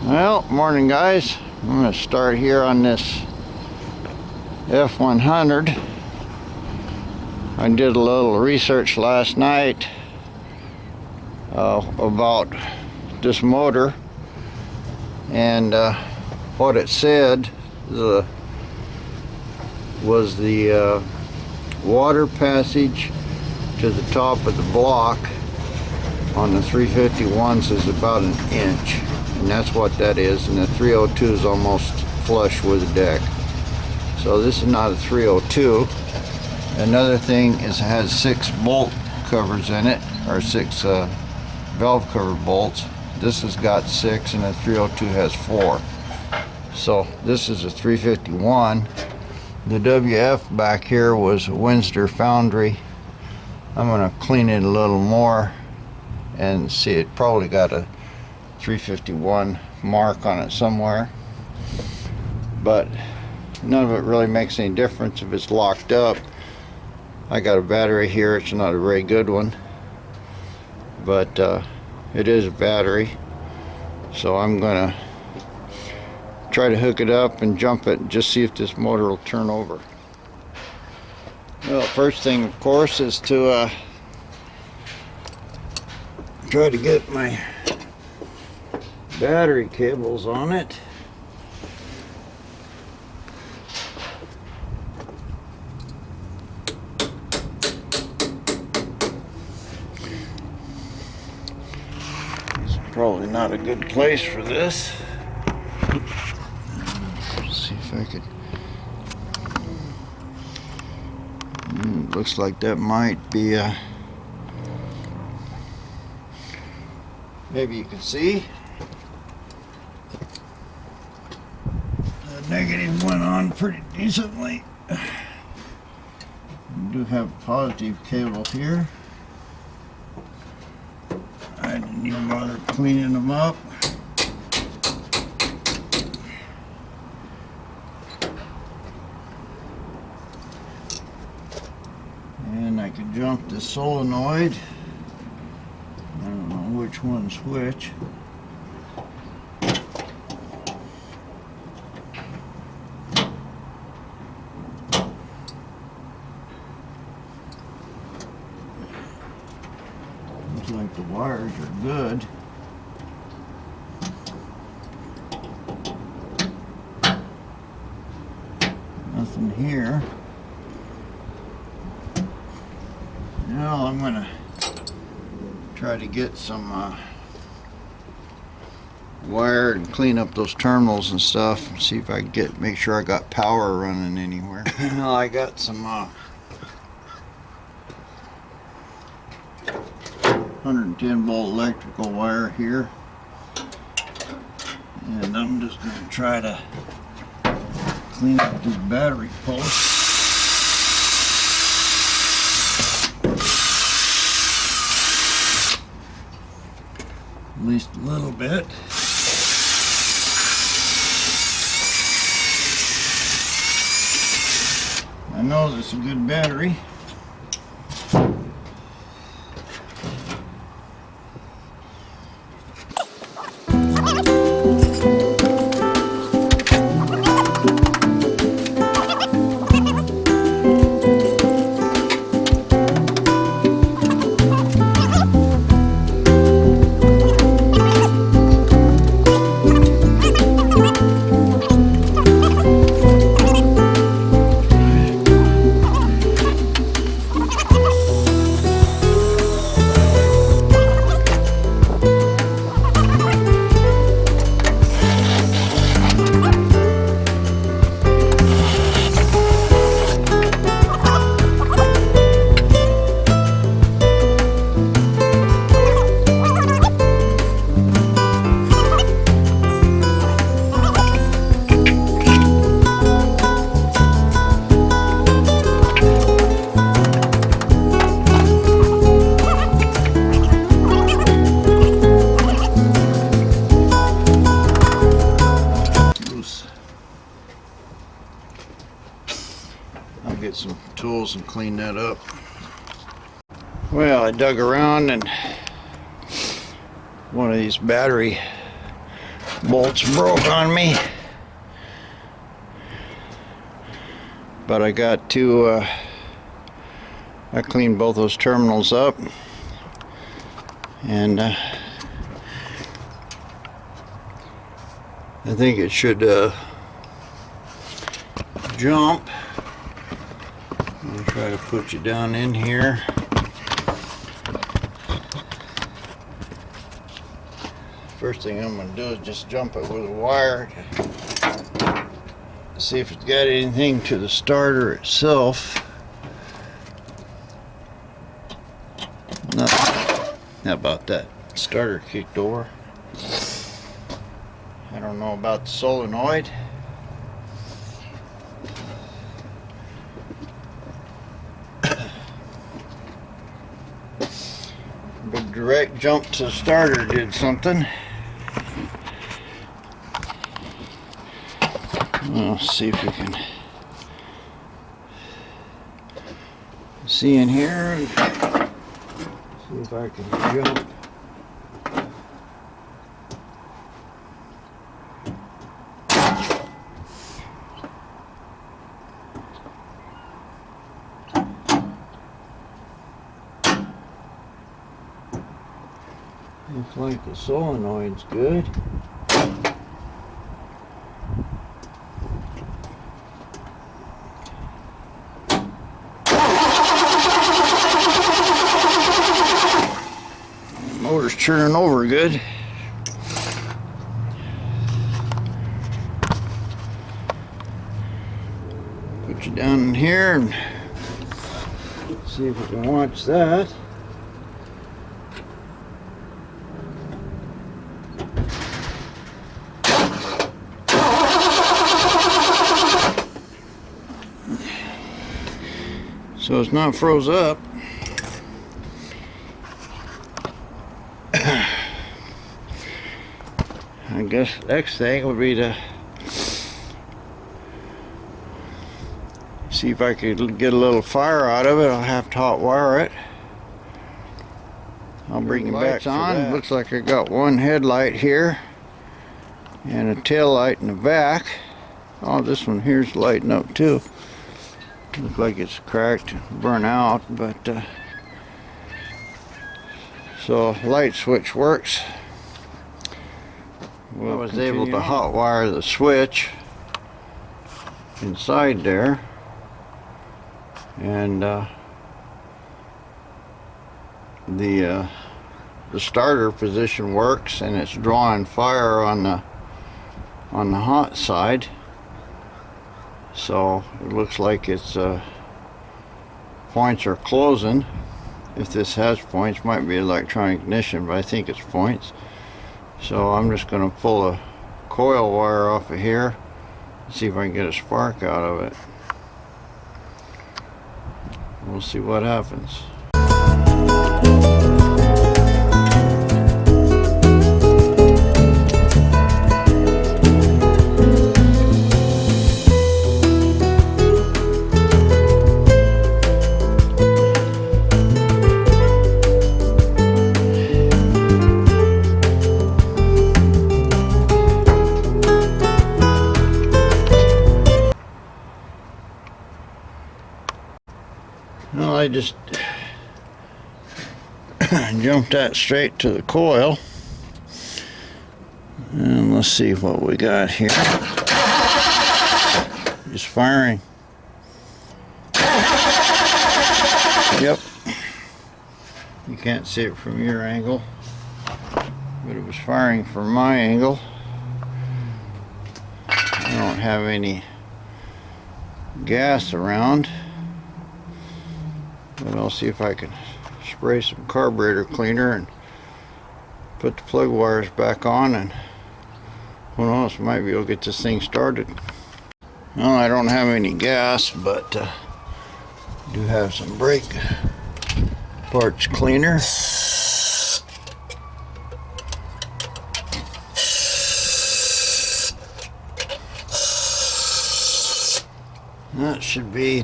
Well, morning guys. I'm going to start here on this F100. I did a little research last night about this motor, and what it said was the water passage to the top of the block on the 351s is about an inch, and that's what that is, and the 302 is almost flush with the deck. So this is not a 302. Another thing is it has 6 bolt covers in it, or 6 valve cover bolts. This has got 6 and the 302 has 4. So this is a 351. The WF back here was a Windsor Foundry. I'm going to clean it a little more and see, it probably got a 351 mark on it somewhere, but none of it really makes any difference if it's locked up. I got a battery here. It's not a very good one, but it is a battery, so I'm gonna try to hook it up and jump it and just see if this motor will turn over. Well, first thing of course is to try to get my battery cables on it. It's probably not a good place for this. Let's see if I could. Looks like that might be maybe you can see the negative went on pretty decently. We do have a positive cable here. I didn't even bother cleaning them up. And I can jump the solenoid. I don't know which one's which. Looks like the wires are good. Nothing here. Now I'm gonna try to get some wire and clean up those terminals and stuff, and see if I can make sure I got power running anywhere. Well, I got some 110 volt electrical wire here, and I'm just going to try to clean up this battery post. At least a little bit. I know this is a good battery. Get some tools and clean that up. Well, I dug around and one of these battery bolts broke on me, but I got to I cleaned both those terminals up, and I think it should jump. I'm gonna try to put you down in here. First thing I'm going to do is just jump it with a wire to see if it's got anything to the starter itself. Nothing. How about that? Starter kicked over. I don't know about the solenoid. Big direct jump to the starter did something. Let's see if we can see in here and see if I can jump. Looks like the solenoid's good. Motor's churning over good. Put you down in here and see if we can watch that. So it's not froze up. I guess the next thing would be to see if I could get a little fire out of it. I'll have to hot wire it. I'll bring it back on. Looks like I got one headlight here and a tail light in the back. Oh, this one here's lighting up too. Looks like it's cracked, burnt out, but so light switch works. I was able to hot wire the switch inside there, and the starter position works, and it's drawing fire on the hot side. So it looks like its points are closing. If this has points, might be electronic ignition, but I think it's points. So I'm just going to pull a coil wire off of here, see if I can get a spark out of it. We'll see what happens. Well, I just jumped that straight to the coil, and let's see what we got here. It's firing. Yep. You can't see it from your angle, but it was firing from my angle. I don't have any gas around, but I'll see if I can spray some carburetor cleaner and put the plug wires back on, and who knows, might be able to get this thing started. Well, I don't have any gas, but I do have some brake parts cleaner. That should be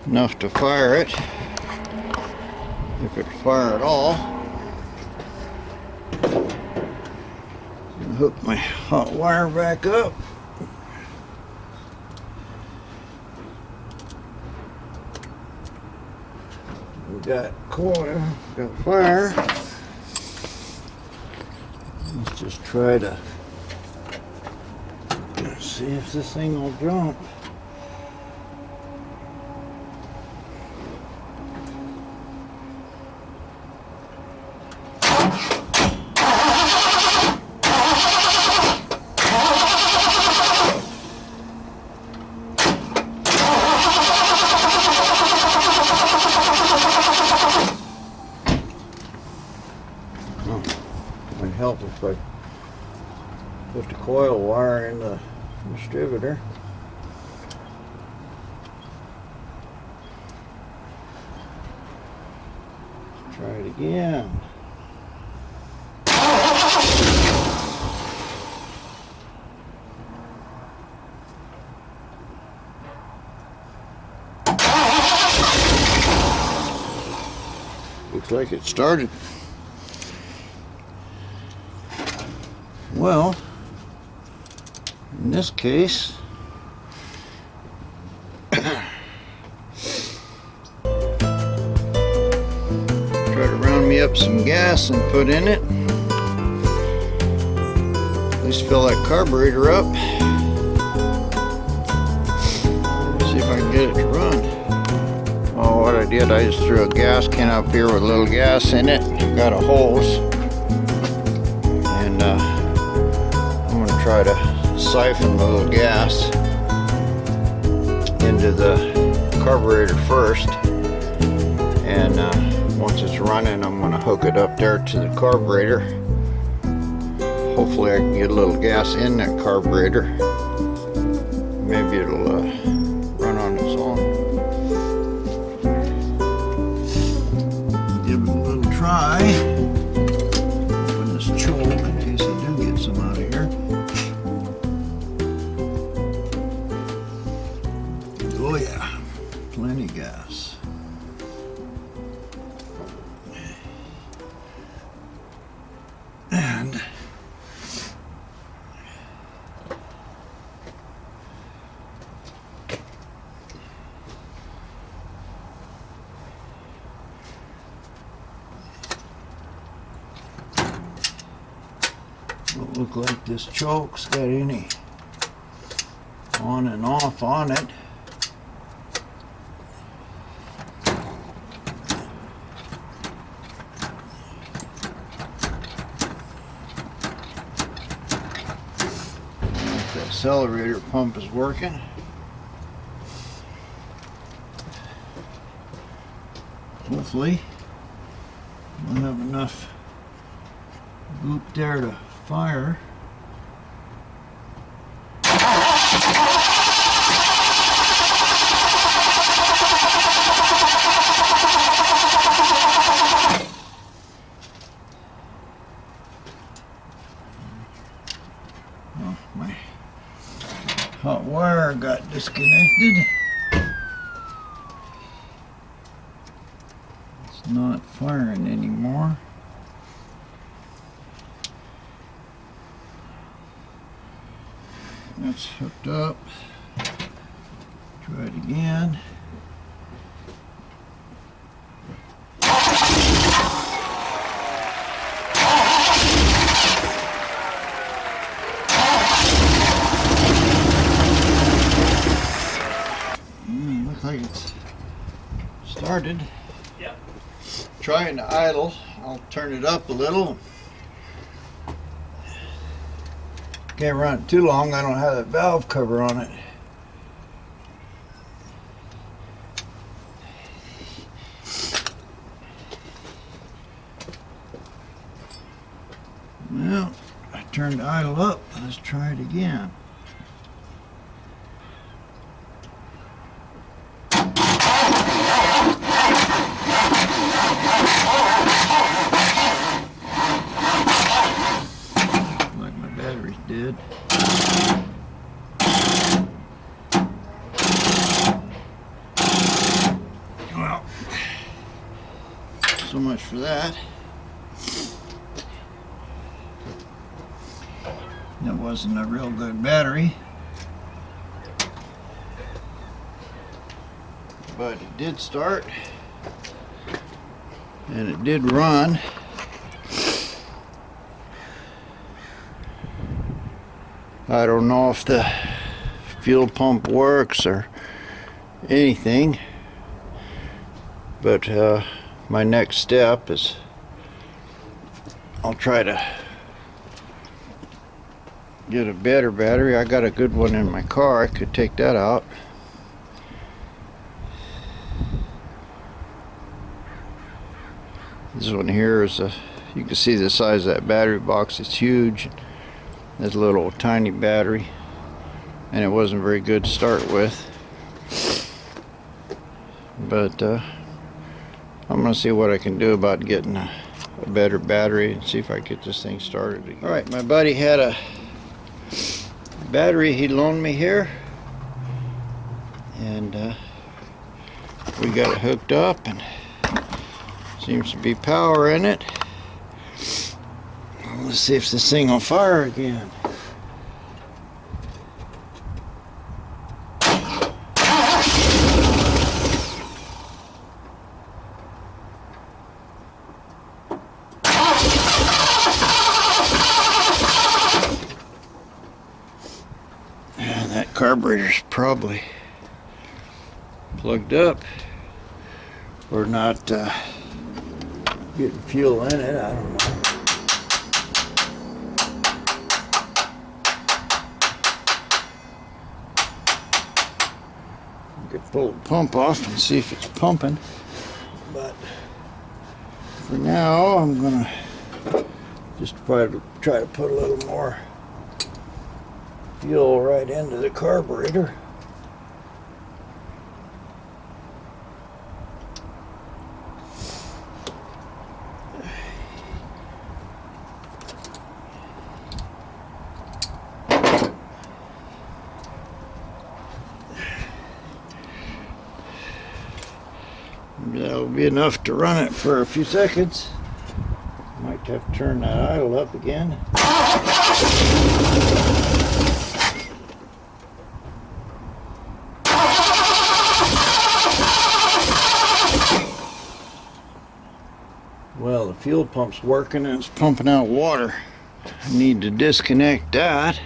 enough to fire it, if it fire at all. Hook my hot wire back up. We got coil, got fire. Let's just try to see if this thing will jump. Might help if I put the coil wire in the distributor. Let's try it again. Looks like it started. Well, in this case, try to round me up some gas and put in it. At least fill that carburetor up. See if I can get it to run. Oh, what I did, I just threw a gas can up here with a little gas in it. Got a hose. And I'm going to try to siphon the little gas into the carburetor first. And once it's running, I'm going to hook it up there to the carburetor. Hopefully I can get a little gas in that carburetor. Maybe it'll run on its own. Give it a little try. Open this choke in case I do get some out of here. Oh yeah, plenty gas. And don't look like this choke's got any on and off on it. The accelerator pump is working. Hopefully we'll have enough goop there to fire. Oh, my hot wire got disconnected. It's not firing anymore. That's hooked up. Try it again. Looks like it's started. Yeah. Trying to idle. I'll turn it up a little. Can't run it too long. I don't have that valve cover on it. Well, I turned the idle up. Let's try it again. Like my batteries did. Well, so much for that. It wasn't a real good battery, but it did start and it did run. I don't know if the fuel pump works or anything, but my next step is I'll try to get a better battery. I got a good one in my car. I could take that out. This one here is you can see the size of that battery box. It's huge. It's a little tiny battery, and it wasn't very good to start with. But I'm gonna see what I can do about getting a better battery and see if I get this thing started again. All right, my buddy had a battery he loaned me here, and we got it hooked up, and seems to be power in it. Let's see if this thing will fire again. And that carburetor's probably plugged up or not getting fuel in it. I don't know. Could pull the pump off and see if it's pumping, but for now I'm gonna just try to put a little more fuel right into the carburetor. That'll be enough to run it for a few seconds. Might have to turn that idle up again. Well, the fuel pump's working and it's pumping out water. I need to disconnect that.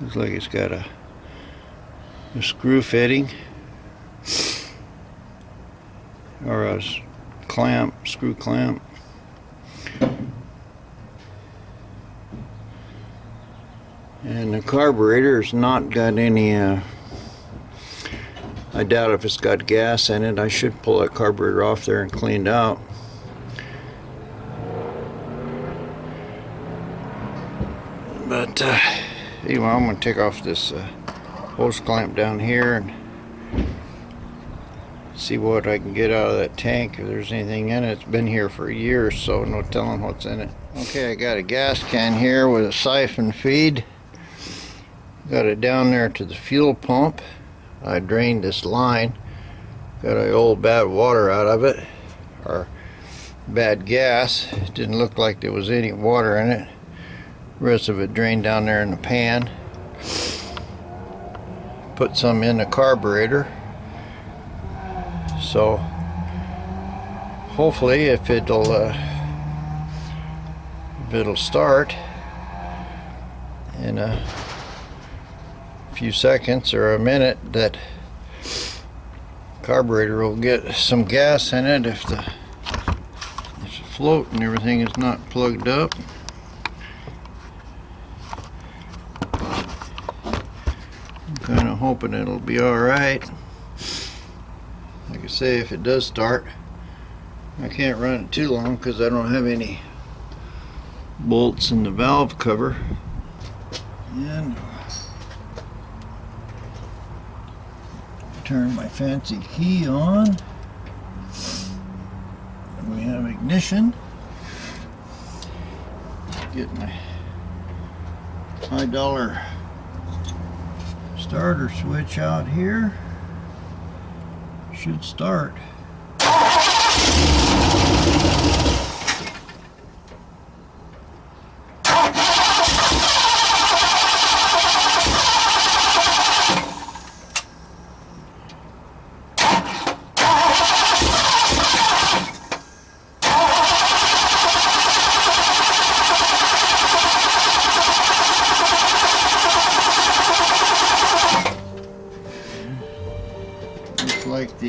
Looks like it's got a screw fitting. Or a clamp, screw clamp. And the carburetor's not got any, I doubt if it's got gas in it. I should pull that carburetor off there and clean it out. But anyway, I'm going to take off this hose clamp down here and see what I can get out of that tank, if there's anything in it. It's been here for years, so no telling what's in it. Okay, I got a gas can here with a siphon feed. Got it down there to the fuel pump. I drained this line. Got a old bad water out of it, or bad gas. It didn't look like there was any water in it. The rest of it drained down there in the pan. Put some in the carburetor. So hopefully if it'll start in a few seconds or a minute, that carburetor will get some gas in it if the float and everything is not plugged up. I'm kind of hoping it'll be alright. Like I say, if it does start, I can't run it too long because I don't have any bolts in the valve cover. And turn my fancy key on. And we have ignition. Get my high dollar starter switch out here. Should start.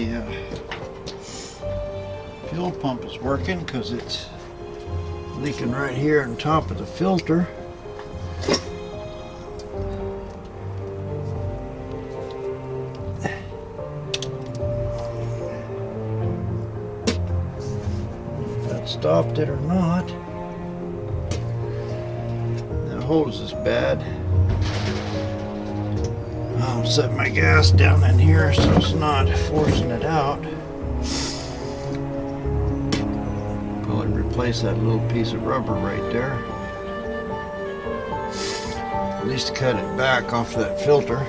the fuel pump is working, because it's leaking right here on top of the filter. If that stopped it or not. The hose is bad. I'll set my gas down in here so it's not forcing it out. Probably replace that little piece of rubber right there. At least cut it back off that filter.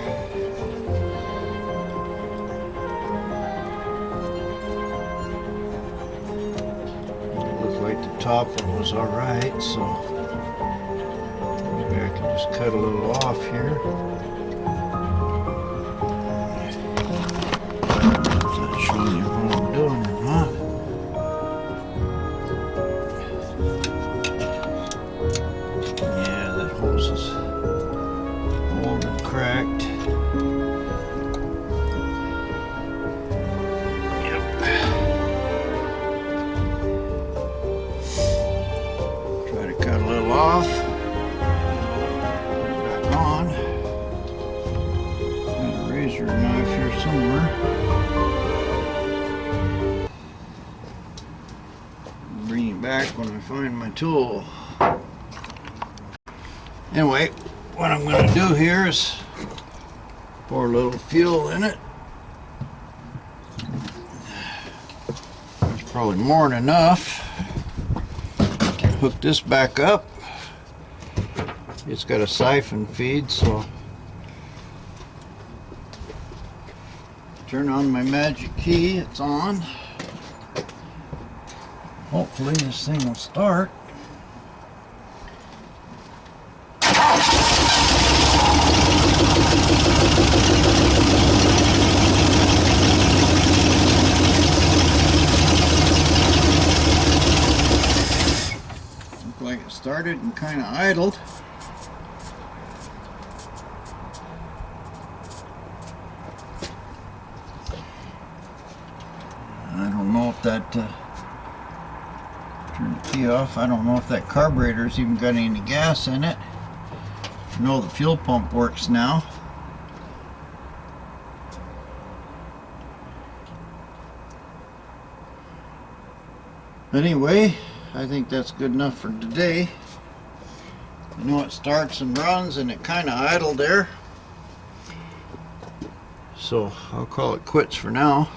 It looked like the top one was alright, so maybe I can just cut a little off here. Showing you what I'm doing or not. Yeah, that hose is old and cracked. Yep. Try to cut a little off. Back on. Got a razor knife here somewhere. Bring it back when I find my tool. Anyway, what I'm going to do here is pour a little fuel in it. There's probably more than enough. Hook this back up. It's got a siphon feed, so turn on my magic key. It's on. Hopefully this thing will start. Looked like it started and kind of idled. I don't know if that turn the key off. I don't know if that carburetor's even got any gas in it. I know the fuel pump works now. Anyway, I think that's good enough for today. You know, it starts and runs and it kind of idled there. So I'll call it quits for now.